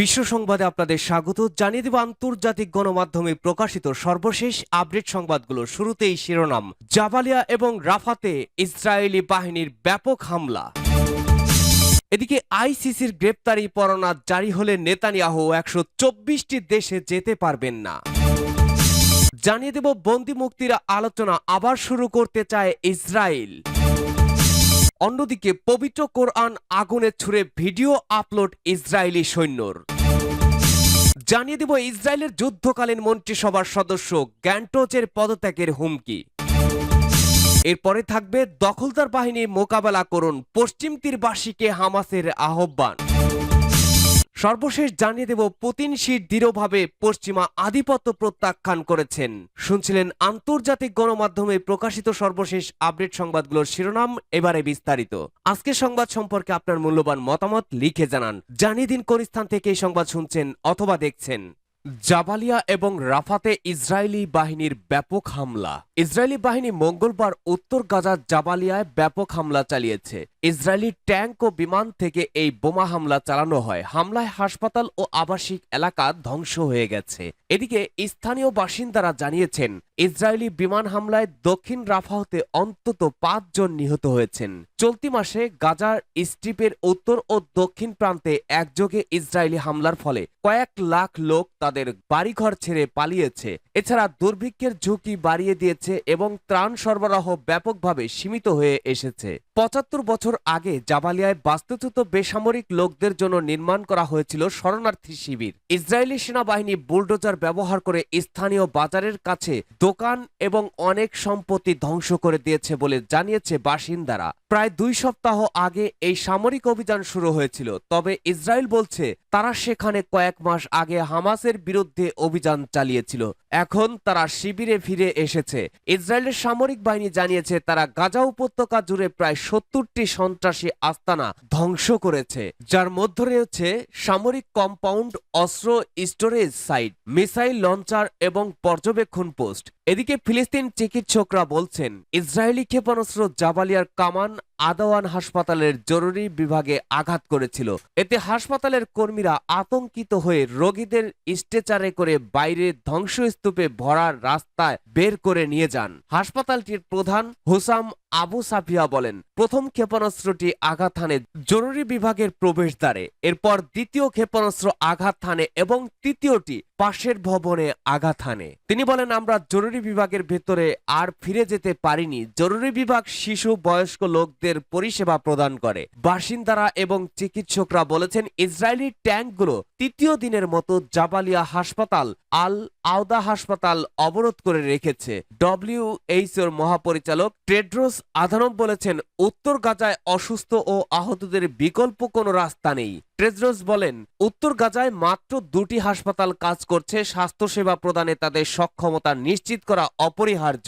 বিশ্ব সংবাদে আপনাদের স্বাগত। জানিয়ে দেব আন্তর্জাতিক গণমাধ্যমে প্রকাশিত সর্বশেষ আপডেট সংবাদগুলো। শুরুতেই শিরোনাম। জাবালিয়া এবং রাফাতে ইসরায়েলি বাহিনীর ব্যাপক হামলা। এদিকে আইসিসির গ্রেপ্তারি পরোয়ানা জারি হলে নেতানিয়াহু 124টি দেশে যেতে পারবেন না। জানিয়ে দেব বন্দি মুক্তির আলোচনা আবার শুরু করতে চায় ইসরায়েল। অন্যদিকে পবিত্র কোরআন আগুনে ছুড়ে ভিডিও আপলোড ইসরায়েলি সৈন্যর। জানিয়ে দেব ইসরায়েলের যুদ্ধকালীন মন্ত্রিসভার সদস্য গ্যান্টোচের পদত্যাগের হুমকি। এরপরে থাকবে দখলদার বাহিনী মোকাবেলা করুন, পশ্চিম তীরবাসীকে হামাসের আহ্বান। সর্বশেষ জানিয়ে দেব পুতিন দৃঢ়ভাবে পশ্চিমা আধিপত্য প্রত্যাখ্যান করেছেন। শুনছিলেন আন্তর্জাতিক গণমাধ্যমে প্রকাশিত সর্বশেষ আপডেট সংবাদগুলোর শিরোনাম। এবারে বিস্তারিত। আজকের সংবাদ সম্পর্কে আপনার মূল্যবান মতামত লিখে জানান। জানিয়ে দিন কোন স্থান থেকে এই সংবাদ শুনছেন অথবা দেখছেন। জাবালিয়া এবং রাফাতে ইসরায়েলি বাহিনীর ব্যাপক হামলা। ইসরায়েলি বাহিনী মঙ্গলবার উত্তর গাজার জাবালিয়ায় ব্যাপক হামলা চালিয়েছে। ইসরায়েলি ট্যাঙ্ক ও বিমান থেকে এই বোমা হামলা চালানো হয়। হামলায় হাসপাতাল ও আবাসিক এলাকা ধ্বংস হয়ে গেছে। এদিকে স্থানীয় বাসিন্দারা জানিয়েছেন, ইসরায়েলি বিমান হামলায় দক্ষিণ রাফাহতে অন্তত 5 জন নিহত হয়েছেন। চলতি মাসে গাজার স্ট্রিপের উত্তর ও দক্ষিণ প্রান্তে একযোগে ইসরায়েলি হামলার ফলে কয়েক লাখ লোক তাদের বাড়িঘর ছেড়ে পালিয়েছে। এছাড়া দুর্ভিক্ষের ঝুঁকি বাড়িয়ে দিয়েছে এবং ত্রাণ সরবরাহ ব্যাপকভাবে সীমিত হয়ে এসেছে। 75 বছর আগে জাবালিয়ায় বাস্তুচ্যুত বেসামরিক লোকদের জন্য নির্মাণ করা হয়েছিল শরণার্থী শিবির। ইসরায়েলি সেনাবাহিনী বুলডোজার ব্যবহার করে স্থানীয় বাজারের কাছে দোকান এবং অনেক সম্পত্তি ধ্বংস করে দিয়েছে বলে জানিয়েছে বাসিন্দারা। প্রায় 2 সপ্তাহ আগে এই সামরিক অভিযান শুরু হয়েছিল। তবে ইসরায়েল বলছে তারা সেখানে কয়েক মাস আগে হামাসের বিরুদ্ধে অভিযান চালিয়েছিল। এখন তারা শিবিরে ফিরে এসেছে। ইসরায়েলের সামরিক বাহিনী জানিয়েছে তারা গাজা উপত্যকা জুড়ে প্রায় 70টি সন্ত্রাসী আস্তানা ধ্বংস করেছে, যার মধ্যে রয়েছে সামরিক কম্পাউন্ড, অস্ত্র স্টোরেজ সাইট, মিসাইল লঞ্চার এবং পর্যবেক্ষণ পোস্ট। এদিকে ফিলিস্তিন চিকিৎসকরা বলছেন, ইসরায়েলি ক্ষেপণাস্ত্র জাবালিয়ার কামান আদাওয়ান হাসপাতালের জরুরি বিভাগে আঘাত করেছিল। এতে হাসপাতালের কর্মীরা আতঙ্কিত হয়ে রোগীদের স্ট্রেচারে করে বাইরে ধ্বংসস্তূপে ভরা রাস্তায় বের করে নিয়ে যান। হাসপাতালটির প্রধান হুসাম আবু সাফিয়া বলেন, প্রথম ক্ষেপণাস্ত্রটি আঘাত হানে জরুরি বিভাগের প্রবেশদ্বারে, এরপর দ্বিতীয় ক্ষেপণাস্ত্র আঘাত হানে এবং তৃতীয়টি পাশের ভবনে আঘাত হানে। তিনি বলেন, আমরা জরুরি বিভাগের ভেতরে আর ফিরে যেতে পারিনি। জরুরি বিভাগ শিশু, বয়স্ক লোকদের পরিষেবা প্রদান করে। বাসিন্দারা এবং চিকিৎসকরা বলেছেন, ইসরায়েলি ট্যাঙ্কগুলো তৃতীয় দিনের মতো জাবালিয়া হাসপাতাল, আল আওদা হাসপাতাল অবরোধ করে রেখেছে। ডব্লিউএইচওর মহাপরিচালক টেড্রোস আধানম বলেছেন, উত্তর গাজায় অসুস্থ ও আহতদের বিকল্প কোনো রাস্তা নেই। টেড্রোস বলেন, উত্তর গাজায় মাত্র 2টি হাসপাতাল কাজ করছে। স্বাস্থ্যসেবা প্রদানে তাদের সক্ষমতা নিশ্চিত করা অপরিহার্য।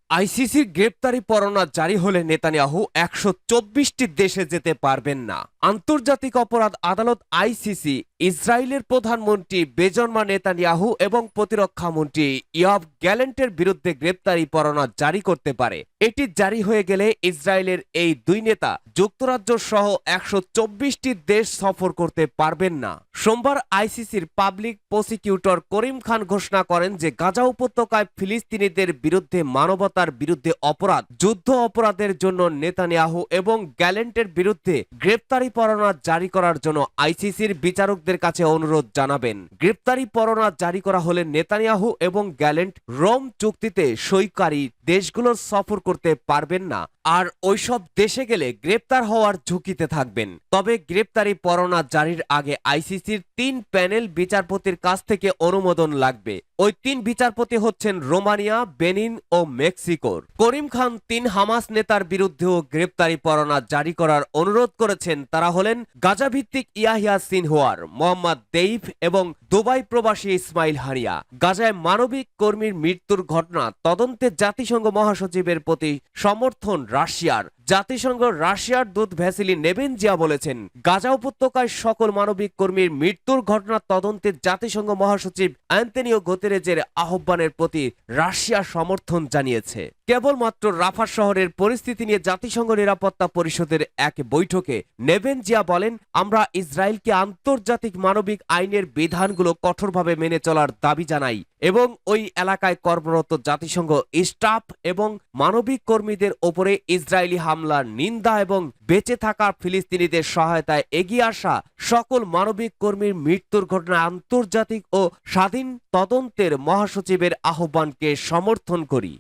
আইসিসির গ্রেপ্তারি পরোয়ানা জারি হলে নেতানিয়াহু 124টি দেশে যেতে পারবেন না। আন্তর্জাতিক অপরাধ আদালত আইসিসি ইসরায়েলের প্রধানমন্ত্রী বেঞ্জামিন নেতানিয়াহু এবং প্রতিরক্ষা মন্ত্রী ইয়োভ গ্যালেন্টের বিরুদ্ধে গ্রেপ্তারি পরোয়ানা জারি করতে পারে। এটি জারি হয়ে গেলে ইসরায়েলের এই 2 নেতা যুক্তরাজ্য সহ 124টি দেশ সফর করতে পারবেন না। সোমবার আইসিসির পাবলিক প্রসিকিউটর করিম খান ঘোষণা করেন যে গাজা উপত্যকায় ফিলিস্তিনিদের বিরুদ্ধে মানবতার বিরুদ্ধে অপরাধ, যুদ্ধ অপরাধের জন্য নেতানিয়াহু এবং গ্যালেন্টের বিরুদ্ধে গ্রেপ্তারি পরোয়ানা জারি করার জন্য আইসিসির বিচারকদের কাছে অনুরোধ জানাবেন। গ্রেপ্তারি পরোয়ানা জারি করা হলে নেতানিয়াহু এবং গ্যালেন্ট রোম চুক্তিতে সইকারী দেশগুলোর সফর করতে পারবেন না, আর ওইসব দেশে গেলে গ্রেপ্তার হওয়ার ঝুঁকিতে থাকবেন। তবে গ্রেপ্তারি পরোয়ানা জারির আগে আইসিসির 3 প্যানেল বিচারপতির কাছ থেকে অনুমোদন লাগবে। ওই 3 বিচারপতি হচ্ছেন রোমানিয়া, বেনিন ও মেক্সিকোর। করিম খান 3 হামাস নেতার বিরুদ্ধেও গ্রেপ্তারি পরোয়ানা জারি করার অনুরোধ করেছেন। তারা হলেন গাজা ভিত্তিক ইয়াহিয়া সিনওয়ার, মোহাম্মদ দেইফ এবং দুবাই প্রবাসী ইসমাইল হানিয়া। গাজায় মানবিক কর্মীর মৃত্যুর ঘটনা তদন্তে জাতিসংঘ মহাসচিবের প্রতি সমর্থন রাশিয়ার। জাতিসংঘ রাশিয়ার দূত ভ্যাসিলি নেবেনজিয়া বলেছেন, গাজা উপত্যকায় সকল মানবিক কর্মীর মৃত্যুর ঘটনা তদন্তে জাতিসংঘ মহাসচিব অ্যান্তনিও গুতেরেজের আহ্বানের প্রতি রাশিয়া সমর্থন জানিয়েছে। কেবলমাত্র রাফা শহরের পরিস্থিতি নিয়ে জাতিসংঘ নিরাপত্তা পরিষদের এক বৈঠকে নেবেনজিয়া বলেন, আমরা ইসরায়েলকে আন্তর্জাতিক মানবিক আইনের বিধানগুলো কঠোরভাবে মেনে চলার দাবি জানাই এবং ওই এলাকায় কর্মরত জাতিসংঘ স্টাফ এবং মানবিক কর্মীদের ওপরে ইসরায়েলি হামলার নিন্দা এবং বেঁচে থাকা ফিলিস্তিনিদের সহায়তায় এগিয়ে আসা সকল মানবিক কর্মীর মৃত্যুর ঘটনায় আন্তর্জাতিক ও স্বাধীন তদন্তের মহাসচিবের আহ্বানকে সমর্থন করি।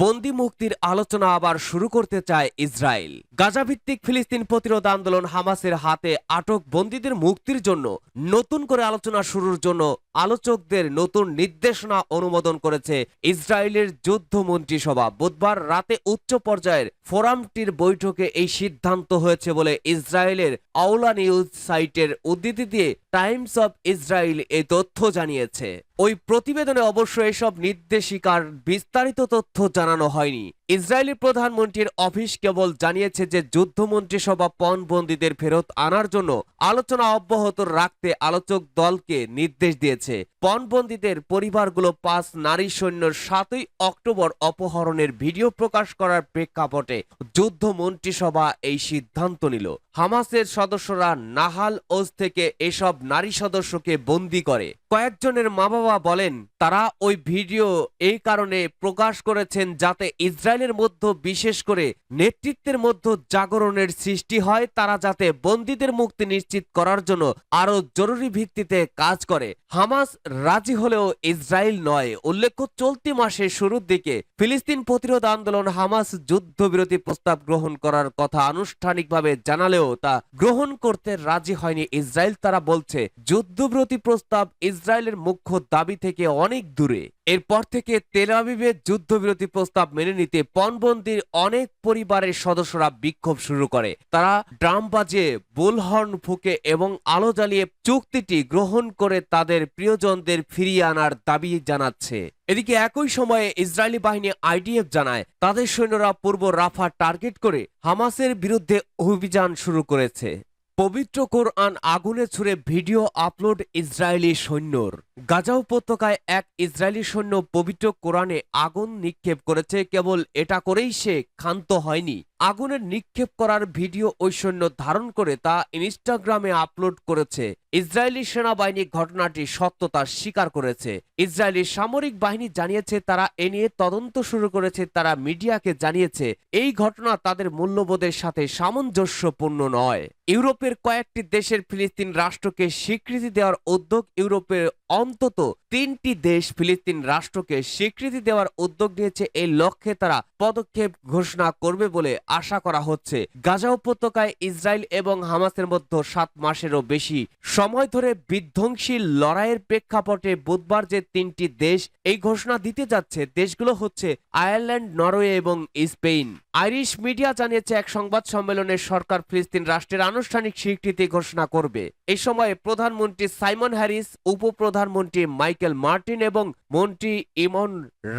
বন্দি মুক্তির আলোচনা আবার শুরু করতে চায় ইসরায়েল। গাজাভিত্তিক ফিলিস্তিন প্রতিরোধ আন্দোলন হামাসের হাতে আটক বন্দীদের মুক্তির জন্য নতুন করে আলোচনা শুরুর জন্য আলোচকদের নতুন নির্দেশনা অনুমোদন করেছে ইসরায়েলের যুদ্ধ মন্ত্রিসভা। বুধবার রাতে উচ্চ পর্যায়ের ফোরামটির বৈঠকে এই সিদ্ধান্ত হয়েছে বলে ইসরায়েলের আওলা নিউজ সাইটের উদ্ধৃতি দিয়ে টাইমস অব ইসরায়েল এই তথ্য জানিয়েছে। ওই প্রতিবেদনে অবশ্য এসব নির্দেশিকার বিস্তারিত তথ্য জানানো হয়নি। ইসরায়েলি প্রধানমন্ত্রীর অফিস কেবল জানিয়েছে যে যুদ্ধ মন্ত্রিসভা পণবন্দীদের ফেরত আনার জন্য আলোচনা অব্যাহত রাখতে আলোচক দলকে নির্দেশ দিয়েছে। পণবন্দীদের পরিবারগুলো 5 নারী সৈন্যর 7ই অক্টোবর অপহরণের ভিডিও প্রকাশ করার প্রেক্ষাপটে যুদ্ধ মন্ত্রিসভা এই সিদ্ধান্ত নিল। হামাসের সদস্যরা নাহাল ওজ থেকে এসব নারী সদস্যকে বন্দী করে। কয়েকজনের মা বাবা বলেন তারা ওই ভিডিও এই কারণে প্রকাশ করেছেন যাতে ইসরায়েলের মধ্যে বিশেষ করে নেতৃত্বের মধ্যে জাগরণের সৃষ্টি হয়, তারা যাতে বন্দীদের মুক্তি নিশ্চিত করার জন্য আরো জরুরি ভিত্তিতে কাজ করে। হামাস রাজি হলেও ইসরায়েল নয়। উল্লেখ্য, চলতি মাসের শুরুর দিকে ফিলিস্তিন প্রতিরোধ আন্দোলন হামাস যুদ্ধবিরতি প্রস্তাব গ্রহণ করার কথা আনুষ্ঠানিকভাবে জানালেও তা গ্রহণ করতে রাজি হয়নি ইসরায়েল। তারা বলছে যুদ্ধবিরতি প্রস্তাব ইসরায়েলের মুখ্য দাবি থেকে অনেক দূরে। এরপর থেকে তেল আবিবে যুদ্ধবিরতি প্রস্তাব মেনে নিতে পণবন্দির অনেক পরিবারের সদস্যরা বিক্ষোভ শুরু করে। তারা ড্রাম বাজিয়ে, বুলহর্ন ফুঁকে এবং আলো জ্বালিয়ে চুক্তিটি গ্রহণ করে তাদের প্রিয়জনদের ফিরিয়ে আনার দাবি জানাচ্ছে। এদিকে একই সময়ে ইসরায়েলি বাহিনী আইডিএফ জানায় তাদের সৈন্যরা পূর্ব রাফা টার্গেট করে হামাসের বিরুদ্ধে অভিযান শুরু করেছে। পবিত্র কোরআন আগুনে ছুড়ে ভিডিও আপলোড ইসরায়েলি সৈন্যর। গাজা উপত্যকায় এক ইসরায়েলি সৈন্য পবিত্র কোরআনে আগুন নিক্ষেপ করেছে। কেবল এটা করেই সে ক্ষান্ত হয়নি, আগুনের নিক্ষেপ করার ভিডিও ওই সৈন্য ধারণ করে তা ইনস্টাগ্রামে আপলোড করেছে। ইসরায়েলি সেনাবাহিনী ঘটনাটির সত্যতা স্বীকার করেছে। ইসরায়েলি সামরিক বাহিনী জানিয়েছে তারা এ নিয়ে তদন্ত শুরু করেছে। তারা মিডিয়াকে জানিয়েছে এই ঘটনা তাদের মূল্যবোধের সাথে সামঞ্জস্যপূর্ণ নয়। ইউরোপের কয়েকটি দেশের ফিলিস্তিন রাষ্ট্রকে স্বীকৃতি দেওয়ার উদ্যোগ। ইউরোপের অন্তত 3টি দেশ ফিলিস্তিন রাষ্ট্রকে স্বীকৃতি দেওয়ার উদ্যোগ নিয়েছে। এই লক্ষ্যে তারা পদক্ষেপ ঘোষণা করবে বলে আশা করা হচ্ছে। গাজা উপত্যকায় ইসরায়েল এবং হামাসের মধ্যে 7 মাসেরও বেশি সময় ধরে বিধ্বংসী লড়াইয়ের প্রেক্ষাপটে বুধবার যে 3টি দেশ এই ঘোষণা দিতে যাচ্ছে, দেশগুলো হচ্ছে আয়ারল্যান্ড, নরওয়ে এবং স্পেন। আইরিশ মিডিয়া জানিয়েছে এক সংবাদ সম্মেলনে সরকার ফিলিস্তিন রাষ্ট্রের আনুষ্ঠানিক স্বীকৃতি ঘোষণা করবে। এই সময় প্রধানমন্ত্রী সাইমন হ্যারিস, উপপ্রধানমন্ত্রী মাইকেল মার্টিন এবং মন্ত্রী ইমন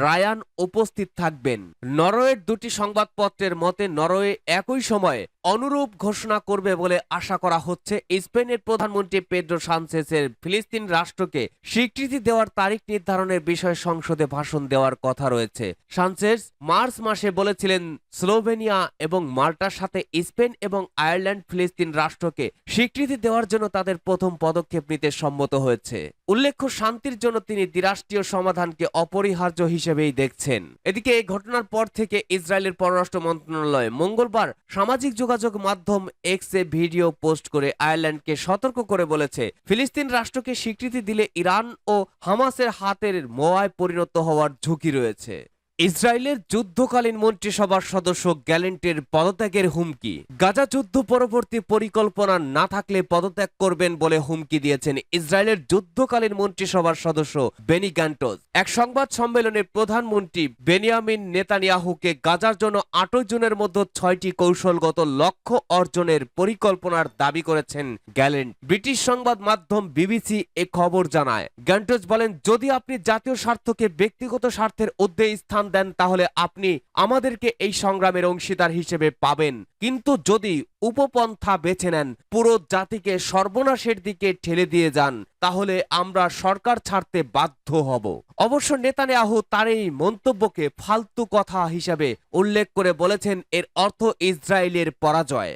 রায়ান উপস্থিত থাকবেন। নরওয়ের 2টি সংবাদপত্রের মতে নরওয়ে একই সময়ে অনুরূপ ঘোষণা করবে বলে আশা করা হচ্ছে। স্পেনের প্রধানমন্ত্রী পেদ্রো সানচেজের ফিলিস্তিন রাষ্ট্রকে স্বীকৃতি দেওয়ার তারিখ নির্ধারণের বিষয়ে সংসদে ভাষণ দেওয়ার কথা রয়েছে। সানচেজ মার্চ মাসে বলেছিলেন স্লোভেনিয়া এবং মাল্টার সাথে স্পেন এবং আয়ারল্যান্ড ফিলিস্তিন রাষ্ট্রকে স্বীকৃতি দেওয়ার জন্য তাদের প্রথম পদক্ষেপ নিতে সম্মত হয়েছে। উল্লেখ্য, শান্তির জন্য তিনি দ্বিরাষ্ট্রীয় সমাধানকে অপরিহার্য হিসেবেই দেখছেন। এদিকে এই ঘটনার পর থেকে ইসরায়েলের পররাষ্ট্র মন্ত্রণালয় মঙ্গলবার সামাজিক যোগাযোগ মাধ্যম এক্সে ভিডিও পোস্ট করে আয়ারল্যান্ডকে সতর্ক করে বলেছে ফিলিস্তিন রাষ্ট্রকে স্বীকৃতি দিলে ইরান ও হামাসের হাতের মোয়ায় পরিণত হওয়ার ঝুঁকি রয়েছে। ইসরায়েলের যুদ্ধকালীন মন্ত্রিসভার সদস্য গ্যালেন্টের পদত্যাগের হুমকি। গাজা যুদ্ধ পরবর্তী পরিকল্পনা না থাকলে পদত্যাগ করবেন বলে হুমকি দিয়েছেন ইসরায়েলের যুদ্ধকালীন মন্ত্রিসভার সদস্য বেনি গ্যান্টজ। এক সংবাদ সম্মেলনে প্রধানমন্ত্রী বেনিয়ামিন নেতানিয়াহুকে গাজার জন্য 8 জুনের মধ্যে 6টি কৌশলগত লক্ষ্য অর্জনের পরিকল্পনার দাবি করেছেন গ্যালেন্ট। ব্রিটিশ সংবাদ মাধ্যম বিবিসি এ খবর জানায়। গ্যান্টজ বলেন, যদি আপনি জাতীয় স্বার্থকে ব্যক্তিগত স্বার্থের ঊর্ধ্বে স্থান দেন তাহলে আপনি আমাদেরকে এই সংগ্রামের অংশীদার হিসেবে পাবেন, কিন্তু যদি উপপন্থা বেছে নেন, পুরো জাতিকে সর্বনাশের দিকে ঠেলে দিয়ে যান, তাহলে আমরা সরকার ছাড়তে বাধ্য হব। অবশ্য নেতানিয়াহু তার এই মন্তব্যকে ফালতু কথা হিসাবে উল্লেখ করে বলেছেন এর অর্থ ইসরায়েলের পরাজয়।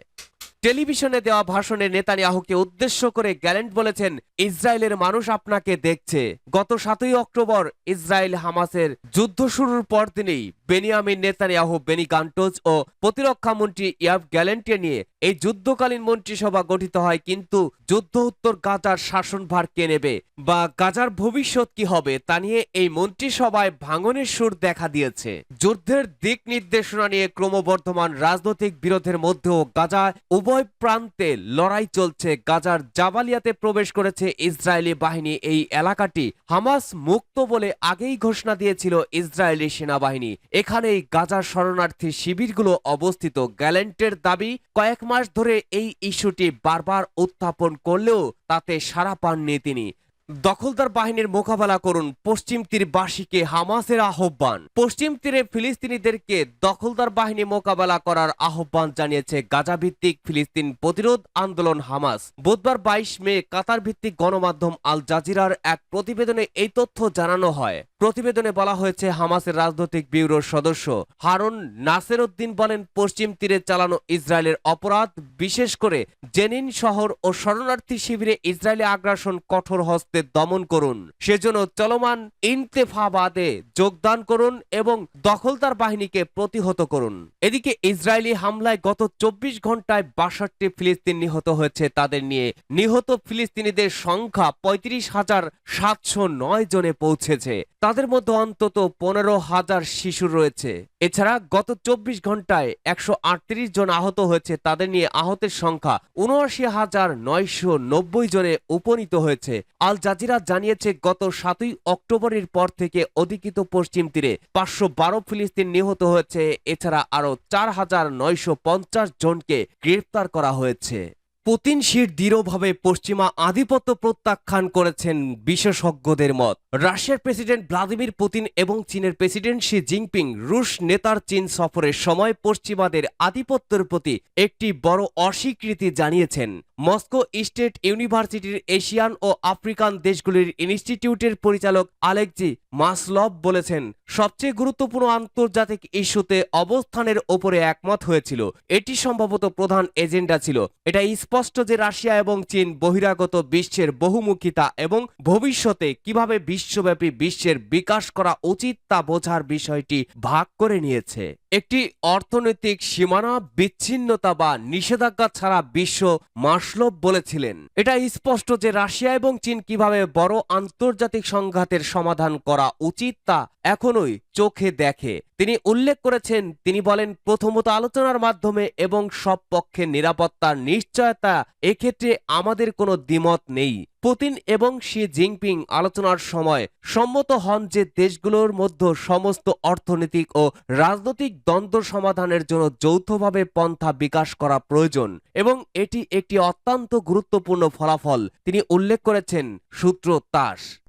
টেলিভিশনে দেওয়া ভাষণে নেতানিয়াহুকে উদ্দেশ্য করে গ্যালেন্ট বলেছেন, ইসরায়েলের মানুষ আপনাকে দেখছে। গত 7ই অক্টোবর ইসরায়েল হামাসের যুদ্ধ শুরুর পর দিনেই বেনিয়ামিন নেতানিয়াহু, বেনি গান্টোজ ও প্রতিরক্ষা মন্ত্রী ইয়াভ গ্যালেন্টকে নিয়ে এই যুদ্ধকালীন মন্ত্রিসভা গঠিত হয়। কিন্তু যুদ্ধ উত্তর গাজার শাসনভার কে নেবে বা গাজার ভবিষ্যৎ কি হবে তা নিয়ে এই মন্ত্রিসভায় ভাঙনের সুর দেখা দিয়েছে। যুদ্ধের দিক নির্দেশনা নিয়ে ক্রমবর্ধমান রাজনৈতিক বিরোধের মধ্যেও গাজা উভয় প্রান্তে লড়াই চলছে। গাজার জাবালিয়াতে প্রবেশ করেছে ইসরায়েলি বাহিনী। এই এলাকাটি হামাস মুক্ত বলে আগেই ঘোষণা দিয়েছিল ইসরায়েলি সেনাবাহিনী। এখানেই গাজার শরণার্থী শিবিরগুলো অবস্থিত। গ্যালেন্টের দাবি, কয়েক মাস ধরে এই ইস্যুটি বারবার উত্থাপন করলেও তাতে সাড়া পাননি তিনি। দখলদার বাহিনীর মোকাবেলা করুন, পশ্চিম তীরবাসীকে হামাসের আহ্বান। পশ্চিম তীরে ফিলিস্তিনিদেরকে দখলদার বাহিনী মোকাবেলা করার আহ্বান জানিয়েছে গাজা ভিত্তিক ফিলিস্তিন প্রতিরোধ আন্দোলন হামাস। বুধবার 22 মে কাতার ভিত্তিক গণমাধ্যম আল জাজিরার এক প্রতিবেদনে এই তথ্য জানানো হয়। প্রতিবেদনে বলা হয়েছে, হামাসের রাজনৈতিক ব্যুরোর সদস্য হারুন নাসেরউদ্দিন বলেন, পশ্চিম তীরে চালানো ইসরায়েলের অপরাধ, বিশেষ করে জেনিন শহর ও শরণার্থী শিবিরে ইসরায়েলি আগ্রাসন কঠোর হস্তে দমন করুন। সেজন্য চলমান ইন্তেফাবাদে যোগদান করুন এবং দখলদার বাহিনীকে প্রতিহত করুন। এদিকে ইসরায়েলি হামলায় গত 24 ঘন্টায় 62 ফিলিস্তিন নিহত হয়েছে। তাদের নিয়ে নিহত ফিলিস্তিনিদের সংখ্যা 35,709 জনে পৌঁছেছে। তাদের মধ্যে অন্তত 15,000 শিশু রয়েছে। এছাড়া গত 24 ঘন্টায় 138 জন আহত হয়েছে। তাদের নিয়ে আহতের সংখ্যা 79,990 জনে উপনীত হয়েছে। আল জাজিরা জানিয়েছে, গত 7ই অক্টোবরের পর থেকে অধিকৃত পশ্চিম তীরে 512 ফিলিস্তিন নিহত হয়েছে। এছাড়া আরো 4,950 জনকে গ্রেফতার করা হয়েছে। পুতিন শির দৃঢ়ভাবে পশ্চিমা আধিপত্য প্রত্যাখ্যান করেছেন বিশেষজ্ঞদের মত। রাশিয়ার প্রেসিডেন্ট ভ্লাদিমির পুতিন এবং চীনের প্রেসিডেন্ট শি জিনপিং রুশ নেতার চীন সফরের সময় পশ্চিমাদের আধিপত্যের প্রতি একটি বড় অস্বীকৃতি জানিয়েছেন। মস্কো স্টেট ইউনিভার্সিটির এশিয়ান ও আফ্রিকান দেশগুলির ইনস্টিটিউটের পরিচালক আলেক্সি মাসলভ বলেছেন, সবচেয়ে গুরুত্বপূর্ণ আন্তর্জাতিক ইস্যুতে অবস্থানের ওপরে একমত হয়েছিল। এটি সম্ভবত প্রধান এজেন্ডা ছিল। এটা স্পষ্ট যে রাশিয়া এবং চীন বহিরাগত বিশ্বের বহুমুখিতা এবং ভবিষ্যতে কিভাবে বিশ্বব্যাপী বিশ্বের বিকাশ করা উচিত তা বোঝার বিষয়টি ভাগ করে নিয়েছে। একটি অর্থনৈতিক সীমানা, বিচ্ছিন্নতা বা নিষেধাজ্ঞা ছাড়া বিশ্ব, মাসলভ বলেছিলেন। এটা স্পষ্ট যে রাশিয়া এবং চীন কিভাবে বড় আন্তর্জাতিক সংঘাতের সমাধান করা উচিত তা এখনোই চোখে দেখে। তিনি উল্লেখ করেছেন, তিনি বলেন, প্রথমত আলোচনার মাধ্যমে এবং সব পক্ষের নিরাপত্তার নিশ্চয়তা, এক্ষেত্রে আমাদের কোনো দ্বিমত নেই। পুতিন এবং শি জিনপিং আলোচনার সময় সম্মত হন যে দেশগুলোর মধ্যে সমস্ত অর্থনৈতিক ও রাজনৈতিক দ্বন্দ্ব সমাধানের জন্য যৌথভাবে পন্থা বিকাশ করা প্রয়োজন এবং এটি একটি অত্যন্ত গুরুত্বপূর্ণ ফলাফল। তিনি উল্লেখ করেছেন, সূত্র তাস।